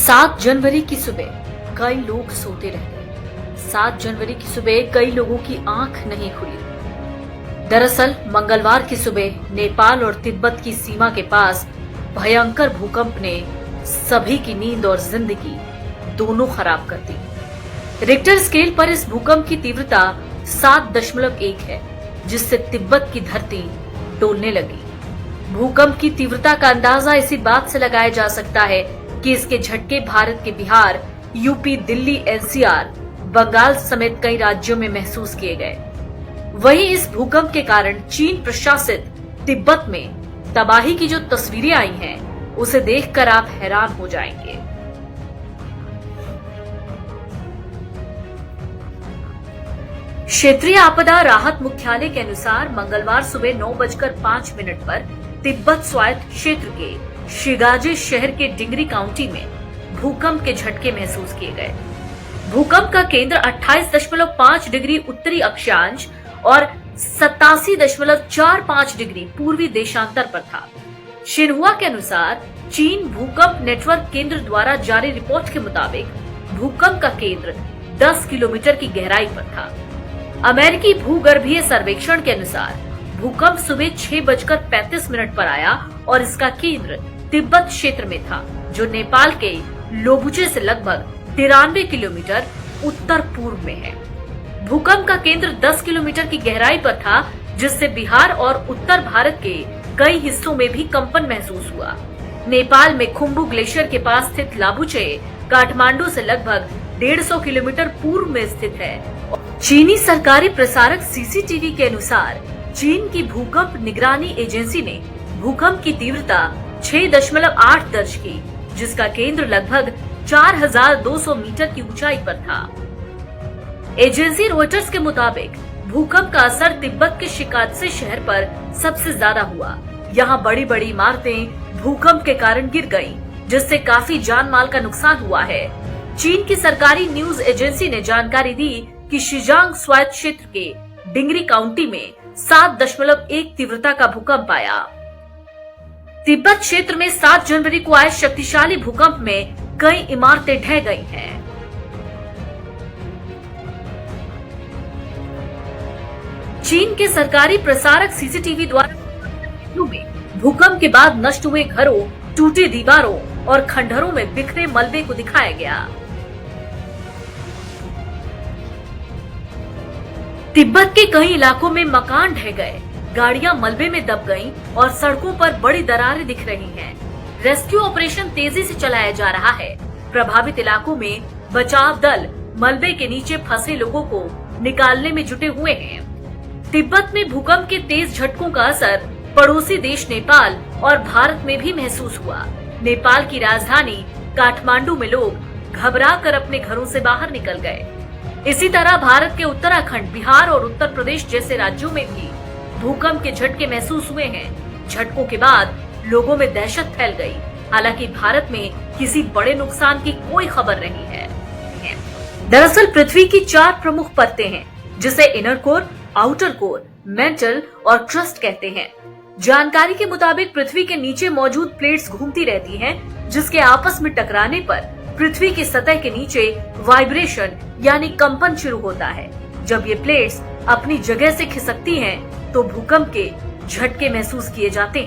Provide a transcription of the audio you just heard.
7 जनवरी की सुबह कई लोग सोते रह गए। 7 जनवरी की सुबह कई लोगों की आंख नहीं खुली। दरअसल मंगलवार की सुबह नेपाल और तिब्बत की सीमा के पास भयंकर भूकंप ने सभी की नींद और जिंदगी दोनों खराब कर दी। रिक्टर स्केल पर इस भूकंप की तीव्रता 7.1 है, जिससे तिब्बत की धरती डोलने लगी। भूकंप की तीव्रता का अंदाजा इसी बात से लगाया जा सकता है कि इसके झटके भारत के बिहार, यूपी, दिल्ली, एनसीआर, बंगाल समेत कई राज्यों में महसूस किए गए। वहीं इस भूकंप के कारण चीन प्रशासित तिब्बत में तबाही की जो तस्वीरें आई हैं, उसे देखकर आप हैरान हो जाएंगे। क्षेत्रीय आपदा राहत मुख्यालय के अनुसार मंगलवार सुबह 9:05 पर तिब्बत स्वायत्त क्षेत्र के शिगाजे शहर के डिंगरी काउंटी में भूकंप के झटके महसूस किए गए। भूकंप का केंद्र 28.5 डिग्री उत्तरी अक्षांश और 87.45 डिग्री पूर्वी देशांतर पर था। शिन्हुआ के अनुसार चीन भूकंप नेटवर्क केंद्र द्वारा जारी रिपोर्ट के मुताबिक भूकंप का केंद्र 10 किलोमीटर की गहराई पर था। अमेरिकी भूगर्भीय सर्वेक्षण के अनुसार भूकंप सुबह 6:35 पर आया और इसका केंद्र तिब्बत क्षेत्र में था, जो नेपाल के लोबुचे से लगभग 93 किलोमीटर उत्तर पूर्व में है। भूकंप का केंद्र 10 किलोमीटर की गहराई पर था, जिससे बिहार और उत्तर भारत के कई हिस्सों में भी कंपन महसूस हुआ। नेपाल में खुम्बू ग्लेशियर के पास स्थित लाबुचे काठमांडू से लगभग 150 किलोमीटर पूर्व में स्थित है। चीनी सरकारी प्रसारक सीसीटीवी के अनुसार चीन की भूकंप निगरानी एजेंसी ने भूकंप की तीव्रता 6.8 दर्ज की, जिसका केंद्र लगभग 4200 मीटर की ऊंचाई पर था। एजेंसी रॉयटर्स के मुताबिक भूकंप का असर तिब्बत के शिकात्से शहर पर सबसे ज्यादा हुआ। यहाँ बड़ी बड़ी इमारतें भूकंप के कारण गिर गईं, जिससे काफी जान माल का नुकसान हुआ है। चीन की सरकारी न्यूज एजेंसी ने जानकारी दी कि शिजांग स्वायत्त क्षेत्र के डिंगरी काउंटी में 7.1 तीव्रता का भूकंप आया। तिब्बत क्षेत्र में 7 जनवरी को आए शक्तिशाली भूकंप में कई इमारतें ढह गई हैं। चीन के सरकारी प्रसारक सीसीटीवी द्वारा भूकंप के बाद नष्ट हुए घरों, टूटी दीवारों और खंडहरों में बिखरे मलबे को दिखाया गया। तिब्बत के कई इलाकों में मकान ढह गए, गाड़ियां मलबे में दब गईं और सड़कों पर बड़ी दरारें दिख रही हैं। रेस्क्यू ऑपरेशन तेजी से चलाया जा रहा है। प्रभावित इलाकों में बचाव दल मलबे के नीचे फंसे लोगों को निकालने में जुटे हुए हैं। तिब्बत में भूकंप के तेज झटकों का असर पड़ोसी देश नेपाल और भारत में भी महसूस हुआ। नेपाल की राजधानी काठमांडू में लोग घबरा कर अपने घरों से बाहर निकल गए। इसी तरह भारत के उत्तराखंड, बिहार और उत्तर प्रदेश जैसे राज्यों में भी भूकंप के झटके महसूस हुए हैं। झटकों के बाद लोगों में दहशत फैल गई। हालांकि भारत में किसी बड़े नुकसान की कोई खबर नहीं है। दरअसल पृथ्वी की 4 प्रमुख परतें हैं, जिसे inner core, outer core, mental और क्रस्ट कहते हैं। जानकारी के मुताबिक पृथ्वी के नीचे मौजूद प्लेट्स घूमती रहती हैं, जिसके आपस में टकराने पर पृथ्वी की सतह के नीचे वाइब्रेशन यानी कंपन शुरू होता है। जब ये प्लेट्स अपनी जगह से खिसकती हैं, तो भूकंप के झटके महसूस किए जाते हैं।